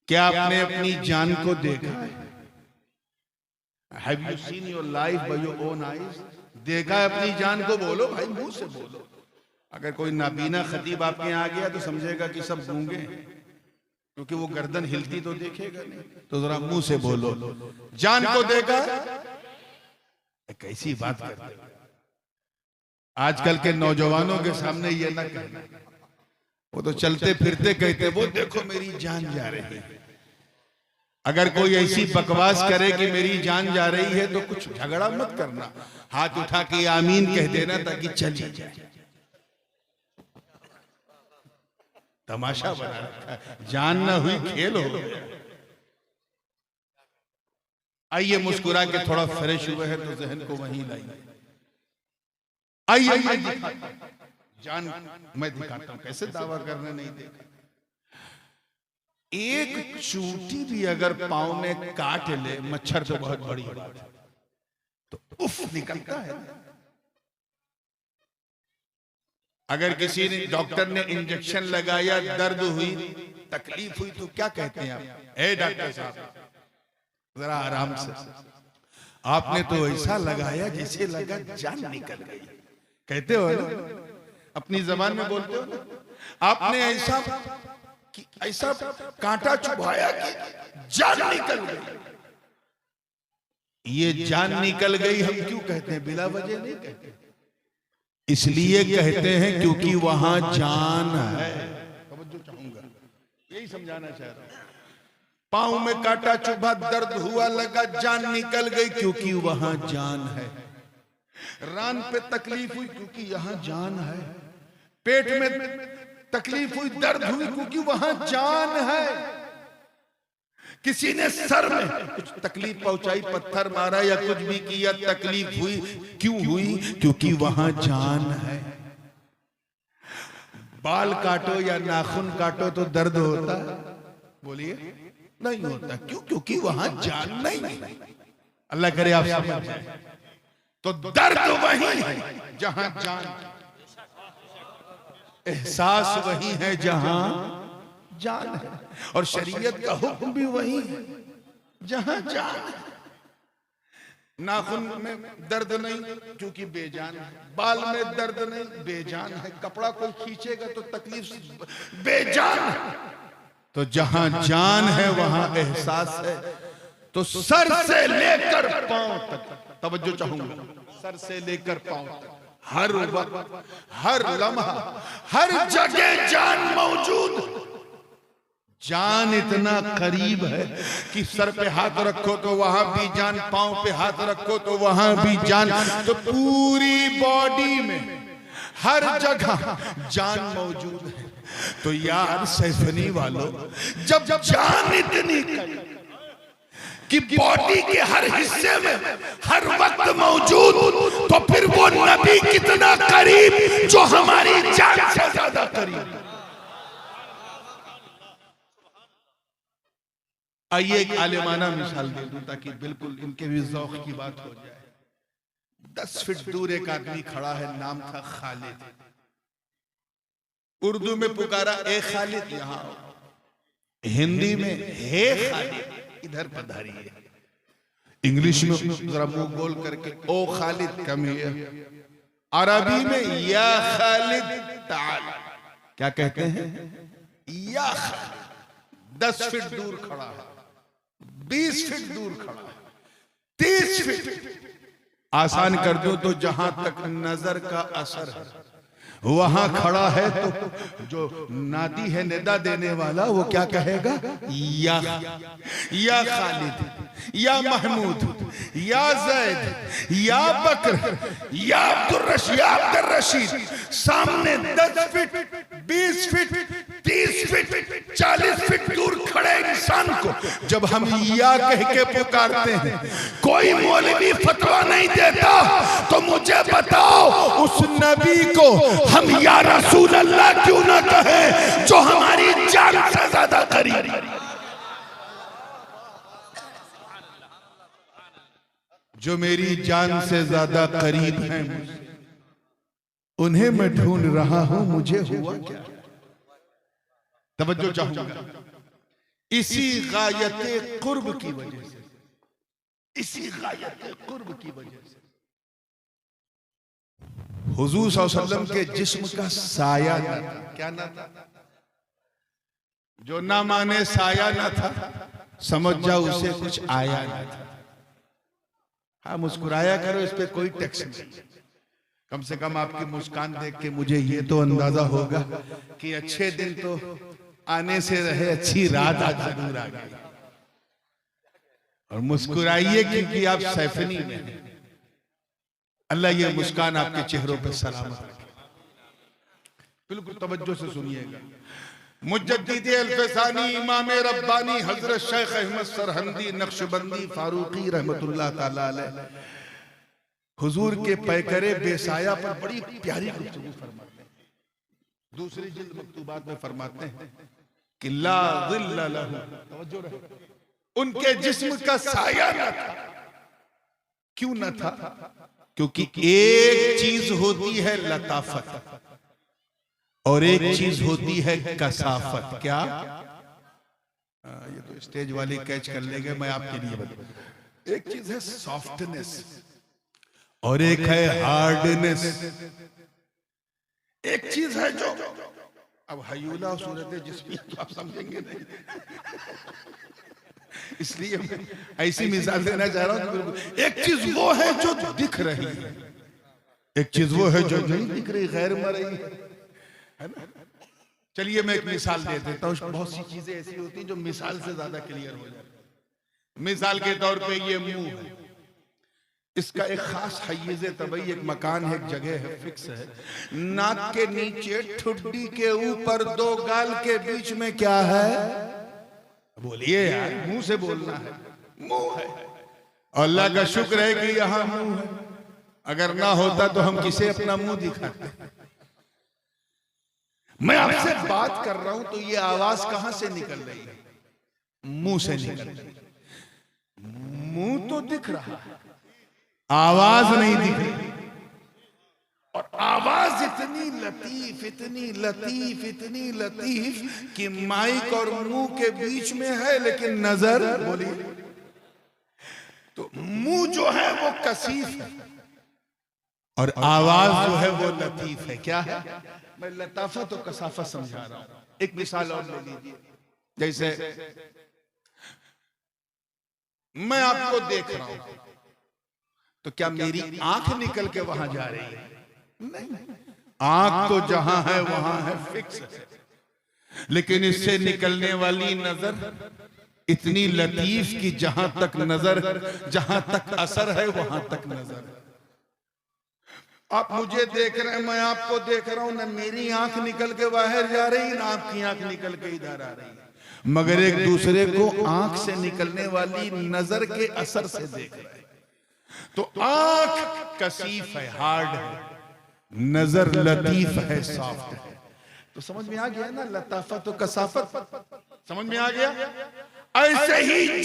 क्या आपने अपनी जान को देखा है? Have you seen your life by your own eyes? देखा है अपनी जान को? बोलो भाई, मुंह से बोलो। अगर कोई नाबीना खतीब आपके यहाँ आ गया तो समझेगा कि सब गूंगे, क्योंकि वो गर्दन हिलती तो देखेगा नहीं। तो जरा मुंह से बोलो, जान को देखा? कैसी बात करते हो? आजकल के नौजवानों के सामने ये ना कहना, वो तो चलते फिरते कहते वो देखो मेरी जान जा रही है। अगर कोई ऐसी बकवास करे कि मेरी जान जा रही है तो कुछ झगड़ा मत करना, हाथ उठा के आमीन कह देना ताकि चली जाए। तमाशा बना रखा है, जान ना हुई खेल हो गया। आइए मुस्कुरा के थोड़ा फ्रेश हुए हैं तो जहन को वहीं लाइए। आइए जान मैं दिखाता हूं, कैसे दावा करने नहीं देखा। एक चूंटी भी अगर पांव में काट ले, मच्छर तो बहुत बड़ी बात है, तो उफ निकलता है। अगर किसी ने डॉक्टर ने इंजेक्शन लगाया, दर्द हुई, तकलीफ हुई, तो क्या कहते हैं आप? ए डॉक्टर साहब जरा आराम से, आपने तो ऐसा लगाया जैसे लगा जान निकल गई। कहते हो ना, अपनी जबान में बोलते हो ना, आपने ऐसा कांटा चुभाया कि जान निकल गई। ये जान निकल गई हम क्यों कहते हैं? बिला वजह नहीं कहते, इसलिए कहते हैं क्योंकि वहां जान है। तवज्जो चाहूंगा, यही समझाना चाह रहा हूं। पांव में कांटा चुभा, दर्द हुआ, लगा जान निकल गई क्योंकि वहां जान है। रान पे तकलीफ हुई क्योंकि यहां जान है। पेट में तकलीफ हुई, दर्द हुई क्योंकि वहां जान है। किसी ने सर में कुछ तकलीफ पहुंचाई, पत्थर मारा या कुछ भी किया, तकलीफ हुई, क्यों हुई? क्योंकि वहां जान है। बाल काटो या नाखून काटो तो दर्द होता है? बोलिए, नहीं होता। क्यों? क्योंकि वहां जान नहीं है। अल्लाह करे आप समझ जाए। तो दर्द वही है जहां जान, एहसास वही है जहां जान है, और शरीयत का हुक्म भी वही है जहां जान है। नाखून में दर्द नहीं क्योंकि बेजान है, बाल में दर्द नहीं बेजान है, कपड़ा कोई खींचेगा तो तकलीफ बेजान है। तो जहां जान है वहां एहसास है। तो सर से लेकर पांव तक, तवज्जो चाहूंगा, सर से लेकर पांव तक, हर वक्त, हर लम्हा, हर जगह जान मौजूद। जान इतना करीब है कि सर पे हाथ रखो तो वहां भी जान, पांव पे हाथ रखो तो वहां भी जान। तो पूरी बॉडी में हर जगह जान मौजूद है। तो यार सैफनी वालों, जब जान इतनी कि बॉडी के हर हिस्से में हर वक्त मौजूद, तो फिर वो नबी कितना करीब जो हमारी जान से ज्यादा करीब। आइए एक आलिमाना मिसाल दे दूं ताकि बिल्कुल इनके भी ज़ौक़ की बात हो जाए। 10 फीट दूर एक आदमी खड़ा है, नाम था खालिद। उर्दू में पुकारा, ए खालिद यहाँ आओ। हिंदी में हे खालिद इधर पधारिए। इंग्लिश में जरा मुंह गोल करके ओ खालिद कम हियर। अरबी में या खालिद ताल। क्या कहते हैं? या खालिद। 10 फीट दूर खड़ा है, 20 फीट दूर खड़ा है, 30 फीट। आसान कर दो तो जहां तक नजर का असर है वहां खड़ा है। तो जो नादी है, निदा देने वाला, वो क्या कहेगा? या खालिद, या महमूद, या जैद, या बकर, या अब्दुल रशीद। सामने 10 फीट, 20 फीट, 30 फीट, 40 फीट दूर खड़े इंसान को जब हम या कह के पुकारते हैं, कोई मौलवी फतवा नहीं देता, तो मुझे बताओ उस नबी को हम या रसूल अल्लाह क्यों ना कहें जो हमारी जान से ज्यादा करीब। जो मेरी जान से ज्यादा करीब हैं, उन्हें मैं ढूंढ रहा हूं, मुझे हुआ क्या? तवज्जो चाहूंगा। इसी गायत कुर्ब की वजह से, इसी गायत कुर्ब की वजह से हुजूर सल्लल्लाहु अलैहि वसल्लम के जिस्म का साया न था। क्या ना था? जो ना माने साया ना था, समझ जाओ उसे कुछ आया ना था। हाँ, मुस्कुराया करो, इस पे कोई टैक्स नहीं। कम से कम आपकी मुस्कान देख के मुझे ये तो अंदाजा होगा कि अच्छे दिन तो आने से रहे, अच्छी रात आज जरूर आ गई। और मुस्कुराइए क्योंकि आप सैफनी में हैं। अल्लाह ये मुस्कान आपके चेहरों पर सलामत रखे। बिल्कुल तवज्जो से सुनिएगा। मुजद्दिद अल-फसानी, इमाम रब्बानी हजरत शेख अहमद सरहंदी नक्शबंदी फारूकी रहमतुल्लाह ताला अलैह हुजूर के पैकरे बेसाया पर बड़ी प्यारी गुफ्तगू फरमाते हैं। दूसरी जिल्द मकतूबात में फरमाते हैं कि ला ज़िल्ल लहू, तवज्जो रहे, उनके जिस्म का साया न था। क्यों न था? क्योंकि एक चीज होती है लताफत और एक चीज होती है कसाफत। क्या? ये तो स्टेज वाले कैच कर लेंगे, मैं आपके लिए बताऊं। एक चीज है सॉफ्टनेस और एक है हार्डनेस। एक चीज है जो, अब हयूला सूरत जिसमें तो आप समझेंगे नहीं, इसलिए मैं ऐसी मिसाल देना चाह रहा हूं। एक चीज वो है जो दिख रही है, एक चीज वो है जो नहीं दिख रही, गैर मरई है ना। चलिए मैं एक मिसाल दे देता हूँ। बहुत सी चीजें ऐसी होती हैं जो मिसाल से ज्यादा क्लियर हो जाती। मिसाल के तौर पे ये मुंह है, इसका एक खास हय्यिज़ तबई, एक मकान है, एक जगह है, फिक्स है। नाक के नीचे ठुड्डी के ऊपर दो गाल के बीच में क्या है? बोलिए यार, मुंह से बोलना है। मुंह है। अल्लाह का शुक्र है कि यहां मुंह है। अगर ना होता तो हम किसे अपना मुंह दिखाते? मैं आपसे बात कर रहा हूं तो ये आवाज कहां से निकल रही है? मुंह से निकल रही है। मुंह तो दिख रहा है, आवाज नहीं दिख रही। और आवाज इतनी लतीफ, इतनी लतीफ, इतनी लतीफ कि माइक और मुंह के बीच में है, लेकिन नजर, बोलिए, तो मुंह जो है वो कसीफ है और आवाज जो है वो लतीफ है। क्या है? मैं लताफत और कसाफत समझा रहा हूं। एक मिसाल और ले लीजिए। जैसे मैं आपको देख रहा हूं तो क्या मेरी आंख निकल के वहां जा रही है? नहीं, आंख तो जहां है वहां है, फिक्स है। लेकिन इससे निकलने वाली नजर इतनी लतीफ कि जहां तक नजर, जहां तक असर है वहां तक नजर। आप मुझे देख रहे हैं, मैं आपको देख रहा हूं, ना मेरी आंख निकल के बाहर जा रही, ना आपकी आंख निकल के इधर आ रही है, मगर एक दूसरे को आंख से निकलने वाली नजर के असर से देख रहे हैं। तो आंख कसीफ है, हार्ड है, नजर लतीफ है, सॉफ्ट है। तो समझ में आ गया ना लताफत और कसाफत? समझ में आ गया? ऐसे ही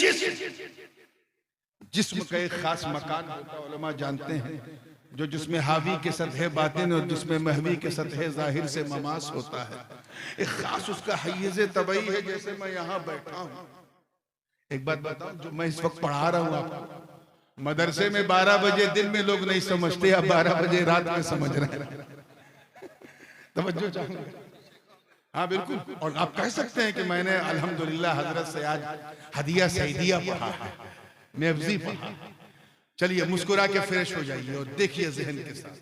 जिस्म का एक खास मकान होता है, उलमा जानते हैं, जो जिसमें हावी के सतह बातिन और जिसमें महवी के सतह जाहिर से ममास होता है। एक खास उसका हय्यिज़ तबई है। जैसे मैं यहाँ बैठा हूँ, एक बात बताऊं, जो मैं इस वक्त पढ़ा रहा हूँ आपको, मदरसे में 12 बजे दिन में लोग नहीं समझते, अब 12 बजे रात में समझ रहे हैं। तवज्जो चाहूंगा। हाँ बिल्कुल। और आप कह सकते हैं कि मैंने अल्हम्दुलिल्लाह हजरत से आज हदिया सईदिया पढ़ा है, नेफ्जी पढ़ा। चलिए मुस्कुरा के फ्रेश हो जाइए और देखिए जहन के साथ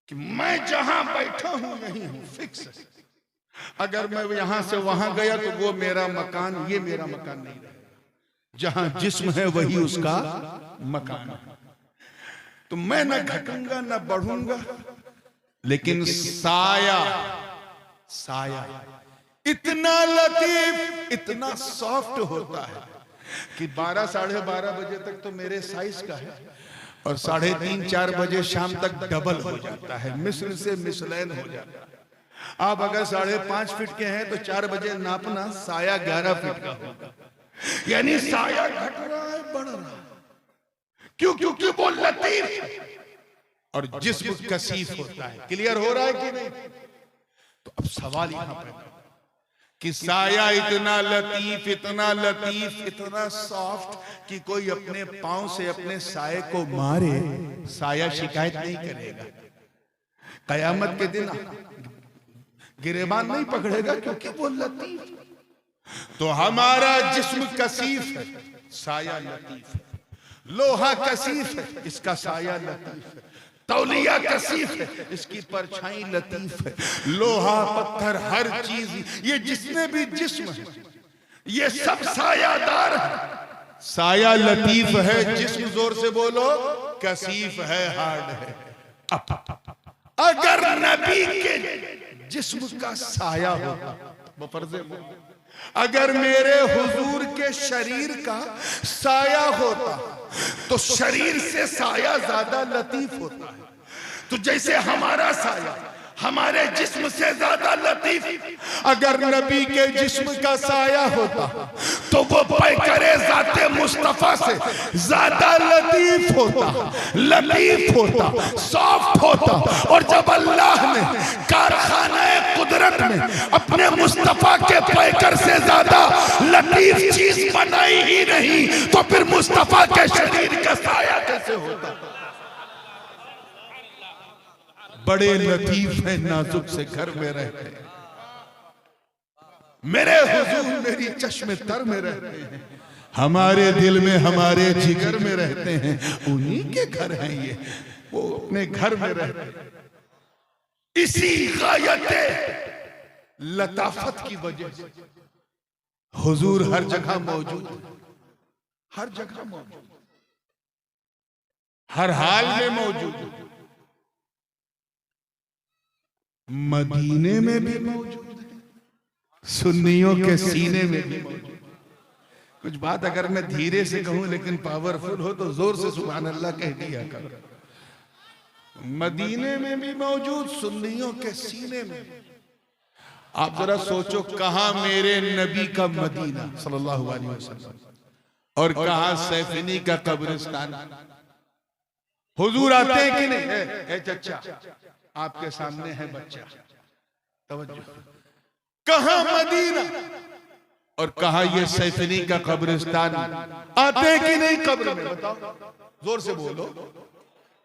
कि मैं जहां बैठा हूं यही हूं, फिक्स है। अगर मैं यहां से वहां गया तो वो मेरा मकान, ये मेरा मकान नहीं रहेगा। जहां जिस्म है वही उसका मकान है। तो मैं ना घटूंगा ना बढ़ूंगा, लेकिन साया, साया इतना लतीफ, इतना सॉफ्ट होता है कि 12 साढ़े 12 बजे तक तो मेरे साइज का है और 3:30 4 बजे शाम तक डबल हो जाता है, मिस्र से मिसलैन हो जाता है। आप अगर 5.5 फीट के हैं तो 4 बजे नापना, साया 11 फीट का होगा। यानी साया घट रहा है, बढ़ रहा है। क्यों? क्योंकि वो लतीफ और जिस्म कसीफ होता है। क्लियर हो रहा है कि नहीं? तो अब सवाल यहां पैदा कि साया इतना लतीफ, इतना लतीफ, इतना सॉफ्ट कि कोई अपने पांव से अपने साये को मारे, साया शिकायत नहीं करेगा। कयामत के दिन गिरेबान नहीं पकड़ेगा क्योंकि वो लतीफ। तो हमारा जिस्म कसीफ है, साया लतीफ है। लोहा कसीफ है, इसका साया लतीफ है। तौलिया कसीफ है, इसकी परछाई लतीफ है। लोहा, पत्थर, हर चीज, ये जितने भी जिस्म है ये सब सायादार है। साया लतीफ है, जिस्म जोर से बोलो कसीफ है, हार्ड है। अगर नबी के जिस्म का साया होता, वो फर्ज़े अगर मेरे हुजूर के शरीर का साया होता तो शरीर से साया ज्यादा लतीफ होता है। तो जैसे हमारा साया हमारे जिस्म से ज्यादा लतीफ, अगर नबी के जिस्म का साया होता तो वो पैकरे ज़ाते मुस्तफा से ज्यादा लतीफ होता, लतीफ होता, सॉफ्ट होता। और जब अल्लाह ने कारखाने कुदरत में अपने मुस्तफा के पैकर से ज्यादा लतीफ चीज बनाई ही नहीं, तो फिर मुस्तफा के शरीर का साया कैसे होता? बड़े लतीफ हैं, नाजुक से घर में रहते हैं। मेरे हुजूर मेरी चश्मे तर में रहते हैं, हमारे दिल में, हमारे जिगर में रहते हैं। उन्हीं के घर हैं ये, वो अपने घर में रहते हैं। इसी गायते लताफत की वजह से हुजूर हर जगह मौजूद, हर जगह मौजूद, हर हाल में मौजूद। मदीने में भी मौजूद है, सुन्नियों के सीने में भी मौजूद। कुछ बात अगर मैं धीरे से कहूं लेकिन पावरफुल हो तो जोर से सुभान अल्लाह कह दिया कर। मदीने में भी मौजूद, सुन्नियों के सीने में। आप जरा सोचो, कहां मेरे नबी का मदीना सल्लल्लाहु अलैहि वसल्लम और कहां सैफिनी का कब्रिस्तान। हुजूर आते हैं कि नहीं? ए चचा, आपके सामने है बच्चा, तवज्जो। कहां मदीना और कहां ये सैफिनी का कब्रिस्तान। आते हैं कि नहीं कब्र में? बताओ, जोर से बोलो।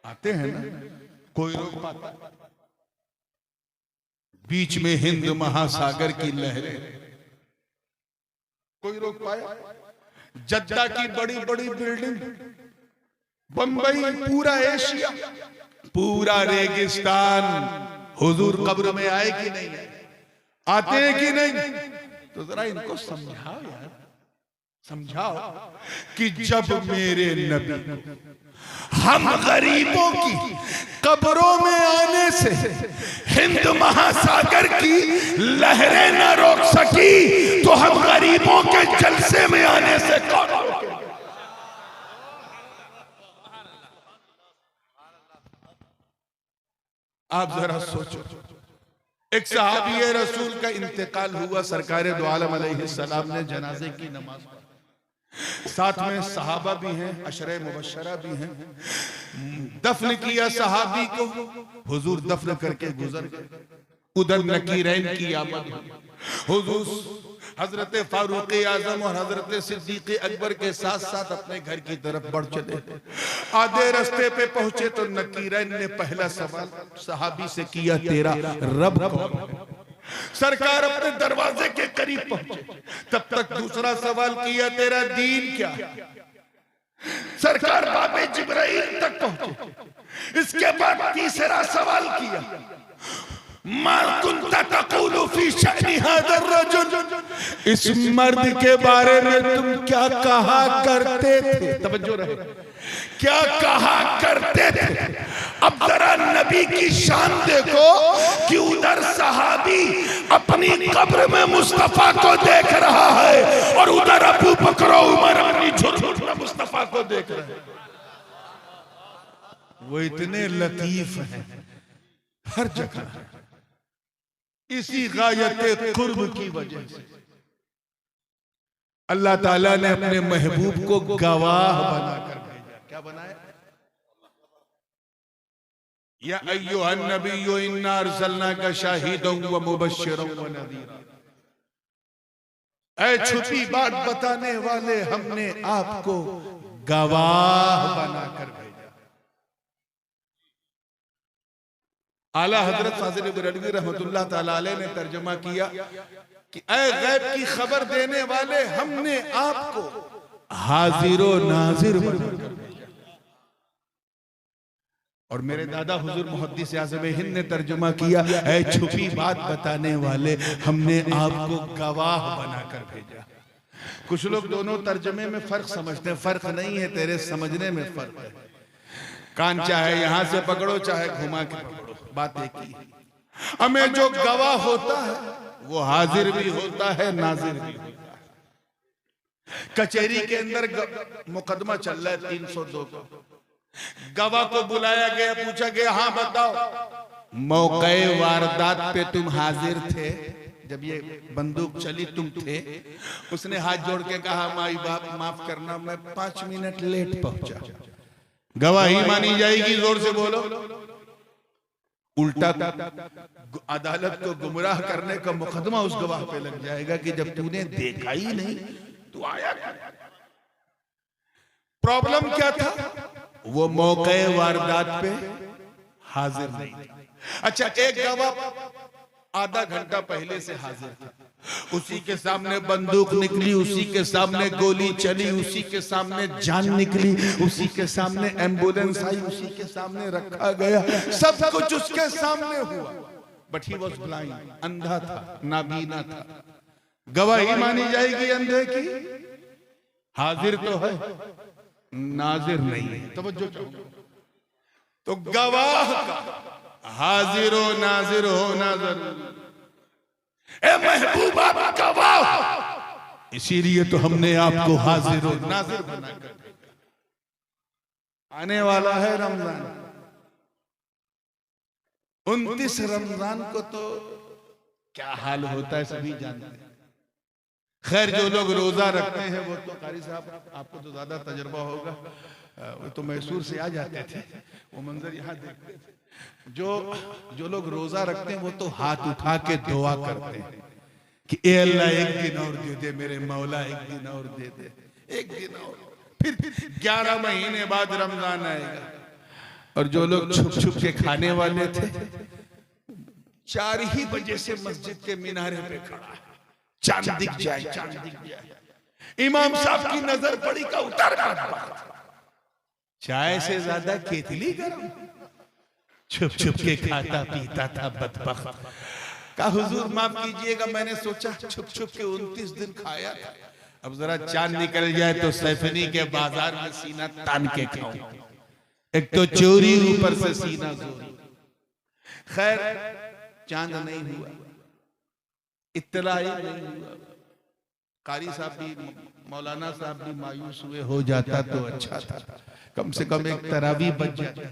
आते हैं ना? कोई रोक पाता? बीच में हिंद महासागर की लहरें, कोई रोक पाया? जद्दा की बड़ी बड़ी बिल्डिंग, बंबई, पूरा एशिया, पूरा रेगिस्तान। हुजूर कब्र में आए कि नहीं? आते हैं कि नहीं? तो जरा इनको समझाओ यार, समझाओ कि जब मेरे नबी हम गरीबों की कब्रों में आने से हिंद महासागर की लहरें न रोक सकी, तो हम गरीबों के जलसे में आने से कौन रोकेगा? आप जरा सोचो, एक सहाबी रसूल का इंतकाल हुआ, सरकार दो आलम अलैहिस्सलाम ने जनाजे की नमाज पढ़ी, साथ में सहाबा भी हैं, अशरे मुबश्शरा भी हैं। दफन किया सहाबी को, हुजूर दफन करके गुजर गए। उधर नकीरैन की आमद, हुजूर हजरत फारूक आजम और हजरत सिद्दीक अकबर के साथ साथ अपने घर की तरफ बढ़ चले। आधे रास्ते पे पहुंचे तो नकीरैन ने पहला सवाल सहाबी से किया, तेरा रब कौन है? सरकार अपने दरवाजे के करीब पहुंचे, तब तक दूसरा सवाल किया, तेरा दीन क्या है? सरकार बाबे जिब्राइल तक पहुंचे। इसके बाद तीसरा सवाल किया, मा कुंता तक़ूलु फी शअनी हाज़ा रजुल, इस मर्द के बारे में तुम क्या कहा करते थे? तवज्जो रहे, क्या कहा करते थे? अब जरा नबी की शान देखो कि उधर सहाबी अपनी कब्र में मुस्तफा को देख रहा है और उधर अबू बकर उमर अपनी झुर्मुट में मुस्तफा को देख रहे हैं। वो इतने लतीफ हैं हर जगह, इसी गायत कुर्ब की वजह से अल्लाह ताला ने अपने महबूब को गवाह बनाकर भेजा। क्या बनाया? या अय्युहन नबिय्यु इन्ना अरसलनाका शाहिदन व मुबश्शिरन व नज़ीरा। ऐ छुपी बात बताने वाले हमने आपको गवाह बनाकर भेजा। आला हजरत फाजिल बरेलवी रहमतुल्लाह ताला अलैह ने तर्जुमा किया कि ऐ गैब की खबर देने वाले हमने आपको हाजिरो नाजिर बनाकर भेजा। और मेरे दादा हुजूर मुहद्दिस आज़म हिंद ने तर्जुमा किया, ऐ छुपी बात बताने वाले हमने आपको गवाह बनाकर भेजा। कुछ लोग दोनों तर्जुमे में फर्क समझते हैं, फर्क नहीं है, तेरे समझने में फर्क है। कान चाहे यहां से पकड़ो चाहे घुमा के पकड़ो, बात एक ही। हमें जो गवाह होता है वो हाजिर भी होता है नाजिर भी होता है। कचहरी के अंदर मुकदमा चल रहा है 302 का, गवाह को बुलाया गया, पूछा गया हाँ बताओ मौके वारदात पे तुम हाजिर थे, जब ये बंदूक चली तुम थे? उसने हाथ जोड़ के कहा माई बाप माफ करना मैं 5 मिनट लेट पहुंचा। गवाही मानी जाएगी? जोर से बोलो। उल्टा अदालत को गुमराह करने का मुकदमा उस गवाह पे लग जाएगा कि जब तूने देखा ही नहीं तू आया। प्रॉब्लम क्या था? वो मौके वारदात पे हाजिर नहीं था। अच्छा, एक गवाह आधा घंटा पहले से हाजिर था, उसी के सामने बंदूक निकली, उसी के सामने गोली चली, उसी के सामने जान निकली, उसी के सामने एम्बुलेंस आई, उसी के सामने रखा गया, सब कुछ उसके सामने हुआ, बट ही वॉज ब्लाइंड, अंधा था, नाबीना था। गवाही मानी जाएगी अंधे की? हाजिर तो है नाजिर नहीं है। तवज्जो चाहूंगा। तो गवाह का हाजिरो नाजिर होना जरूरी। ए महबूबा गवाह, इसीलिए तो हमने आपको हाजिर और नाजिर बनाकर भेजा। आने वाला है रमजान, 29 रमजान को तो क्या हाल होता है सभी जानते हैं। खैर, जो लोग रोजा रखते हैं वो तो कारी साहब आपको तो ज्यादा तजुर्बा होगा, वो तो मैसूर से आ जाते थे, वो मंजर यहाँ देखते थे। जो लोग रोजा रखते हैं वो तो हाथ उठा के दुआ करते हैं कि ए अल्लाह एक दिन और दे दे, मेरे मौला एक दिन और दे दे, एक दिन और। फिर 11 महीने बाद रमजान आएगा। और जो लोग छुप छुप के खाने वाले थे, 4 ही बजे से मस्जिद के मीनारे पे खड़ा है, चांद दिख जाए, चांद दिख जाए। इमाम साहब की नजर पड़ी का उतर कर चाय से ज्यादा केतली गरम, छुप छुप के खाता पीता था बदबख्त। का हुजूर माफ कीजिएगा, मैंने सोचा छुप छुप के 29 दिन खाया था, अब जरा चांद निकल जाए तो सैफनी के बाजार में सीना तान के खाऊं। एक तो चोरी ऊपर से सीना जोरी। खैर, चांद नहीं हुआ, इत्तला ही नहीं हुआ। कारी साहब भी, मौलाना साहब भी मायूस हुए, हो जाता तो अच्छा था, कम से कम एक तरावी बच जाती।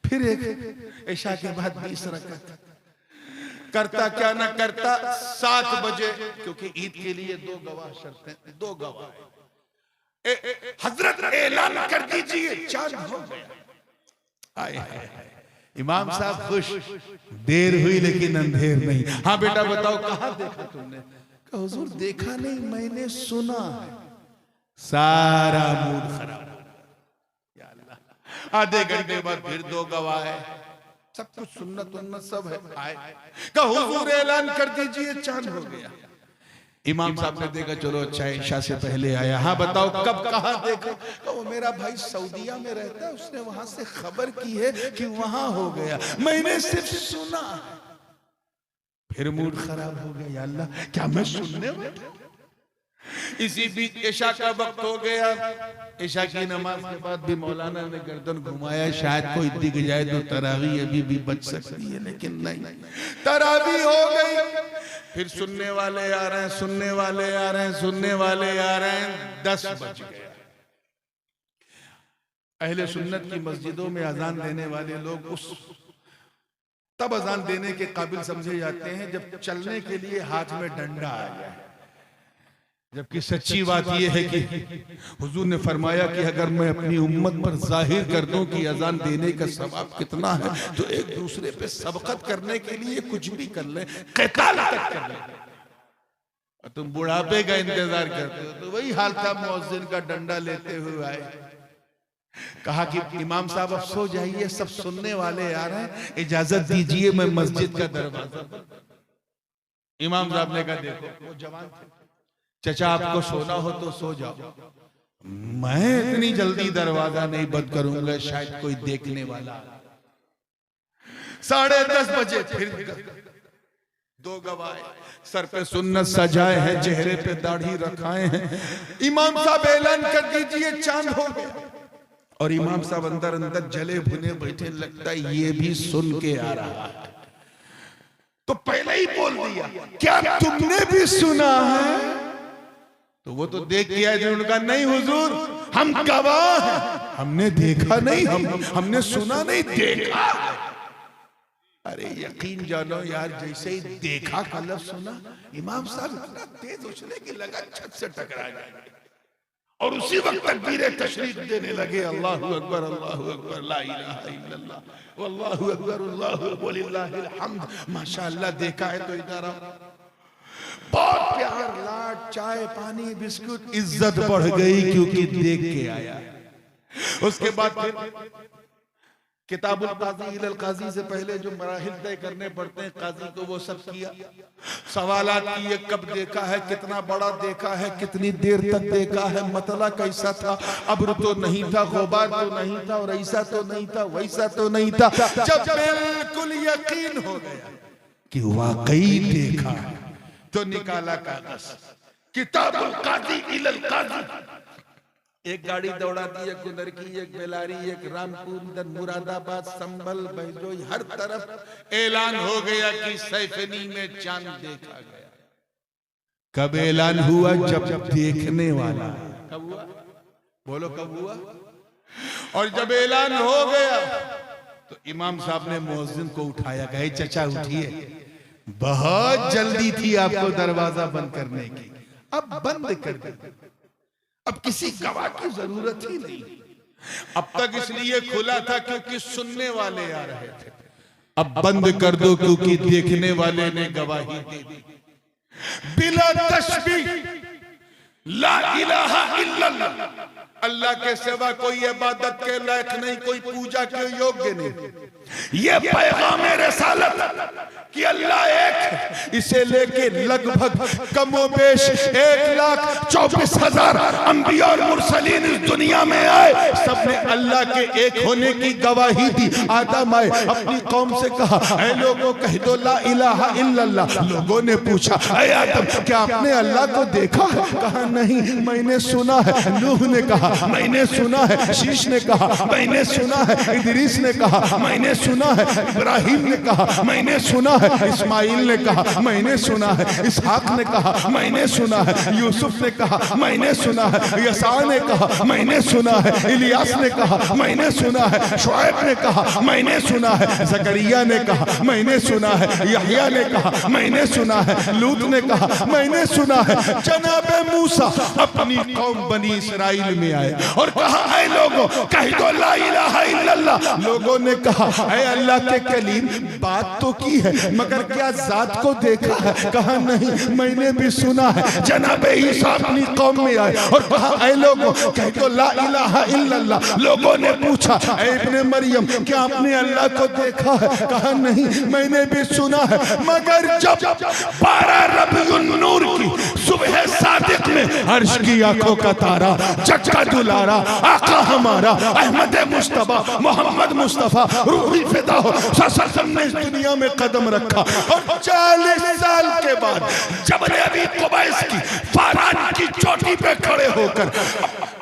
फिर एक इशा के बाद 20 रकात करता, क्या ना करता 7 बजे, क्योंकि ईद के लिए 2 गवाह शर्तें, 2 गवाह। हजरत ऐलान कर दीजिए चांद हो गया। आए इमाम साहब खुश, देर हुई लेकिन अंधेर नहीं। हाँ बेटा बताओ कहाँ देखा तुमने? कहा हुजूर देखा नहीं, मैंने सुना है। सारा मूड खराब। आधे घंटे बाद फिर 2 गवाह है, सब कुछ सुन्नत उन्नत सब है। आए कहा हुजूर ऐलान कर दीजिए चांद हो गया। इमाम साहब ने देखा, चलो अच्छा ईशा से पहले आया। हाँ बताओ कब कहाँ देखा? तो वो मेरा भाई सऊदीया में रहता है, उसने वहां से खबर की है कि वहां हो गया, मैंने सिर्फ सुना। फिर मूड खराब हो गया, या अल्लाह क्या मैं सुनने वाला? इसी बीच ईशा का वक्त हो गया। ईशा की नमाज के बाद भी मौलाना ने गर्दन घुमाया, शायद कोई दिख जाए तो तरावी अभी भी बच सकती है, लेकिन नहीं, तरावी हो गई। फिर सुनने वाले आ रहे हैं, सुनने वाले आ रहे हैं, सुनने वाले आ रहे हैं, 10 बज गया। अहले सुन्नत की मस्जिदों में अजान देने वाले लोग तब अजान देने के काबिल समझे जाते हैं जब चलने के लिए हाथ में डंडा आ जाए। जबकि सच्ची बात यह है कि हुजूर ने फरमाया कि अगर मैं अपनी उम्मत पर जाहिर कर दूं कि अजान देने का सवाब कितना है, तो एक दूसरे पे सबकत करने के लिए कुछ भी कर ले, क़िताल तक कर ले। और तुम बुढ़ापे का इंतजार करते हो। तो वही हाल था, मुअज्जिन का डंडा लेते हुए आए, कहा कि इमाम साहब अब सो जाइए, सब सुनने वाले आ रहे हैं, इजाजत दीजिए मैं मस्जिद का दरवाजा। इमाम साहब ने कहा देखो वो जवान थे, चचा आपको सोना हो तो सो जाओ, मैं इतनी जल्दी दरवाजा नहीं बंद करूंगा, शायद कोई देखने वाला। 10:30 बजे फिर दो गवाह सर पे सुन्नत सजाए हैं, चेहरे पे दाढ़ी रखाए हैं। इमाम साहब ऐलान कर दीजिए चांद हो गया। और इमाम साहब अंदर अंदर जले भुने बैठे, लगता है ये भी सुन के आ रहा है। तो पहले ही बोल दिया क्या तुमने भी सुना है? तो वो तो देख के आए, उन्होंने कहा नहीं हुजूर हम गवाह हैं, हमने देखा नहीं, हमने सुना नहीं, देखा। अरे यकीन जानो यार, जैसे ही देखा का लफ्ज सुना, इमाम साहब इतना तेज उछले कि लगा छत से टकरा जाएंगे। और उसी वक्त तकबीर तशरीफ देने लगे, अल्लाहु अकबर अल्लाहु अकबर ला इलाहा इल्लल्लाह वल्लाहु अकबर अल्लाहु वलिल्लाहिल हम्द। माशाअल्लाह देखा है तो इधर आओ, बहुत प्यार लाड चाय पानी बिस्कुट, इज्जत बढ़ गई क्योंकि देख के आया। उसके बाद किताबुल काजी इलल काजी से पहले जो मराहिल तय करने पड़ते हैं काजी को, वो सब किया। सवालात किए, कब देखा है, कितना बड़ा देखा है, कितनी देर तक देखा है, मतला कैसा था, अब्र तो नहीं था, गुबार तो नहीं था, और ऐसा तो नहीं था, वैसा तो नहीं था। जब बिल्कुल यकीन हो गया कि वाकई देखा है, तो निकाला कागज, किताबुल काजी इलल काजी। एक गाड़ी दौड़ा दी, एक गुदर की, एक बेलारी, एक रामपुर, मुरादाबाद, संभल, बहजोई, हर तरफ ऐलान हो गया कि सैफनी में चांद देखा गया। कब ऐलान हुआ? जब देखने वाला। कब हुआ? बोलो कब हुआ? और जब ऐलान हो गया तो इमाम साहब ने मुअज्जिन को उठाया, कहे चचा उठिए, बहुत जल्दी थी आपको दरवाजा बंद करने की, अब बंद कर दे, अब किसी गवाह की जरूरत ही नहीं। अब तक इसलिए खुला था क्योंकि सुनने वाले आ रहे थे, अब बंद कर दो क्योंकि देखने वाले ने गवाही दे दी। बिला तशबीह ला इलाहा इल्लल्लाह, अल्लाह के सिवा कोई इबादत के लायक नहीं, कोई पूजा के योग्य नहीं। ये पैगाम रिसालत कि अल्लाह एक, इसे लेके लगभग कमोबेश 1,24,000 अंबिया और मुरसलीन इस दुनिया में आए, सबने अल्लाह के एक होने की गवाही दी। आदम आए, अपनी कौम से कहा ऐ लोगों कह दो ला इलाहा इल्लल्लाह। लोगों ने पूछा ऐ आदम क्या आपने अल्लाह को देखा है? कहा नहीं, मैंने सुना है। नूह ने कहा मैंने सुना है। शीश ने कहा मैंने सुना है। इदरीस ने कहा मैंने सुना है। इब्राहिम ने कहा मैंने सुना है। इस्माइल ने कहा मैंने सुना है। इसहाक ने कहा मैंने सुना है। यूसुफ ने कहा मैंने सुना है। यसा ने कहा मैंने सुना है। इलियास ने कहा मैंने सुना है। शुएब ने कहा मैंने सुना है। जकरिया ने कहा मैंने सुना है। यहया ने कहा मैंने सुना है। लूत ने कहा मैंने सुना है। जनाब मूसा अपनी कौम बनी इसराइल में आए और कहा ऐ लोगों कह दो ला इलाहा इल्लल्लाह। लोगों ने कहा ऐ अल्लाह के कलीम बात तो की है मगर क्या जात को देखा है? कहा नहीं, मैंने भी सुना है। जनाब ईसा अपनी कौम में आए और कहा ऐ लोगों कह दो ला इलाहा इल्लल्लाह। लोगों ने पूछा ऐ इब्ने मरियम क्या आपने अल्लाह को देखा है? कहा नहीं, मैंने भी सुना है। मगर जब 12 रबीउन नूर की सुबह सादिक में अर्श की आंखों का तारा चक्का दुलारा आका हमारा अहमद मुस्तफा मोहम्मद मुस्तफा रूही फिदा हो ने इस दुनिया में कदम रखा और 40 साल के बाद जब नबी कुबैस की फारान की चोटी पे खड़े होकर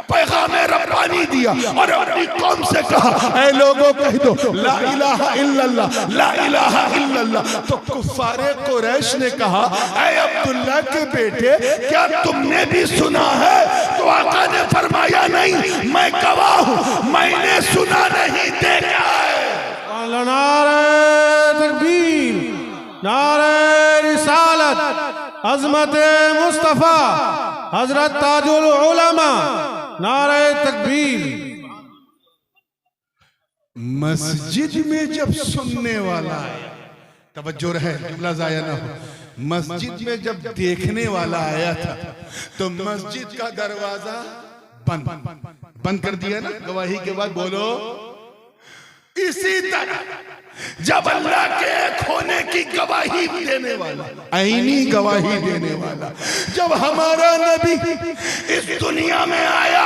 पैगाम रब्बानी दिया और अपनी कौम से कहा ऐ लोगों कह दो ला इलाहा इल्लल्लाह ला इलाहा इल्लल्लाह। तो कुफारे कुरैश ने कहा ऐ अब्दुल्ला के बेटे क्या तुमने भी सुना है? तो आका ने फरमाया नहीं, मैं गवाह हूं, मैंने सुना नहीं देखा है। नारे तकबीर, नारे रिसालत, अज़मत मुस्तफा हजरत ताजुल उलमा, नारे तकबीर। मस्जिद में जब सुनने वाला है, तवज्जो रहे जुमला जाया ना हो, मस्जिद में जब देखने वाला आया था तो मस्जिद का दरवाजा बंद कर दिया ना गवाही के बाद। बोलो इसी तरह जब अल्लाह के होने की गवाही देने वाला, आईनी गवाही देने वाला, जब हमारा नबी इस दुनिया में आया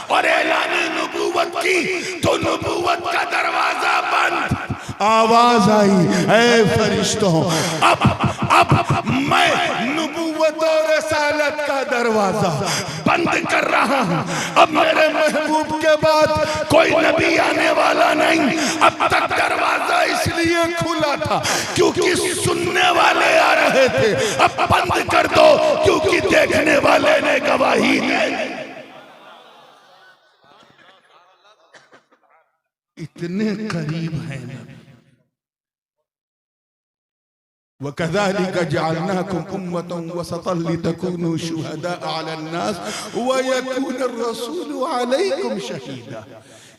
और ऐलान नबूवत की तो नबूवत का दरवाजा बंद। आवाज आई, ऐ फरिश्तों, अब मैं नबूवत और रसालत का दरवाजा बंद कर रहा हूं। अब मेरे महबूब के बाद कोई नबी आने वाला नहीं। अब तक दरवाजा इसलिए खुला था क्योंकि सुनने वाले आ रहे थे। अब बंद कर दो क्योंकि देखने वाले ने गवाही दी। इतने करीब है नबी। वकज़ालिक जअलनाकुम उम्मतन वसतन लितकूनू शुहदाअ अलन्नास वयकून अर्रसूलु अलैकुम शहीदा।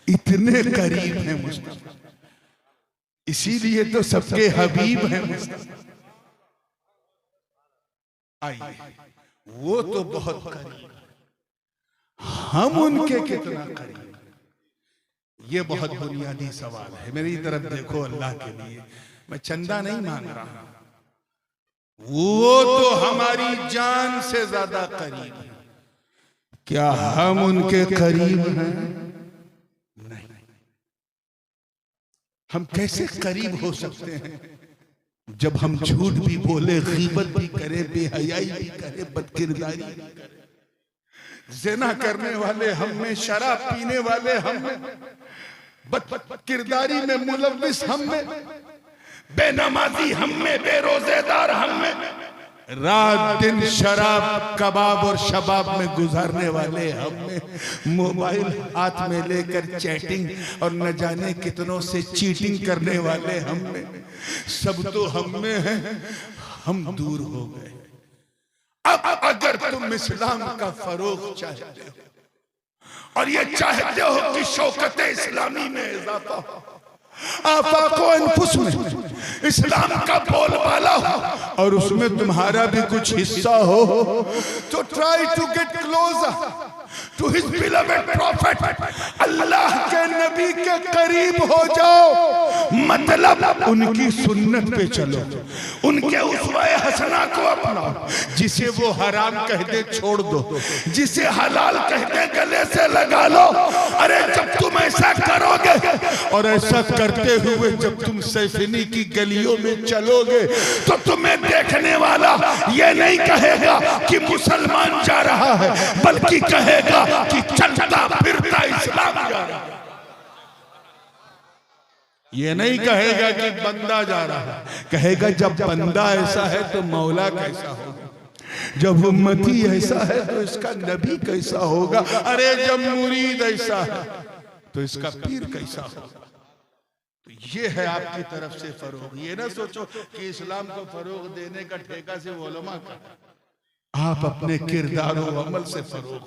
इतने करीब है मुस्तफा, इसीलिए तो सबके हबीब हैं मुस्तफा। आइए, वो तो बहुत करीब, हम उनके कितना करीब, ये बहुत बुनियादी सवाल है। मेरी तरफ देखो, अल्लाह के लिए मैं चंदा नहीं मांग रहा, वो तो हमारी जान से ज्यादा करीब है। क्या हम उनके करीब हैं? नहीं। हम कैसे करीब हो सकते हैं जब हम झूठ भी बोले, गीबत भी करें, बेहयाई भी करें, बदकिरदारी भी करें, ज़िना करने वाले हम में, शराब पीने वाले हम में, बदकिरदारी में मुलव्विस हम में, बेनमाजी हम में, बेरोजेदार हम में, रात दिन शराब कबाब और शबाब में गुजारने वाले हम में, मोबाइल हाथ में लेकर चैटिंग और न जाने कितनों से चीटिंग करने वाले हम में, सब तो हम में है। हम दूर हो गए। अब अगर तुम इस्लाम का फरोग चाहते हो और ये चाहते हो कि शौकत इस्लामी में इजाफा हो, आफाको अनफुस में इस्लाम का बोलबाला हो और उसमें तुम्हारा भी कुछ हिस्सा हो, तो try to get closer to his beloved prophet. अल्लाह के नबी के करीब हो जाओ, मतलब उनकी सुन्नत पे चलो, उनके उसवाए हसना को अपनाओ। जिसे वो हराम कह दे छोड़ दो, जिसे हलाल कह दे गले से लगा लो। अरे जब तुम ऐसा करोगे और ऐसा करते हुए जब तुम सैफिनी की गलियों में चलोगे तो तुम्हें देखने वाला ये नहीं कहेगा कि मुसलमान जा रहा है, बल्कि कहेगा कि चलता फिरता इस्लाम जा रहा है। ये नहीं कहेगा कि बंदा जा रहा है, कहेगा जब बंदा ऐसा है तो मौला कैसा होगा, जब उम्मती ऐसा है तो इसका नबी कैसा होगा, अरे जब मुरीद ऐसा है तो इसका पीर कैसा होगा। तो ये है आपकी तरफ से फरोग। ये ना सोचो कि इस्लाम को फरोग देने का ठेका से उलमा का, आप अपने किरदार और अमल से फरोग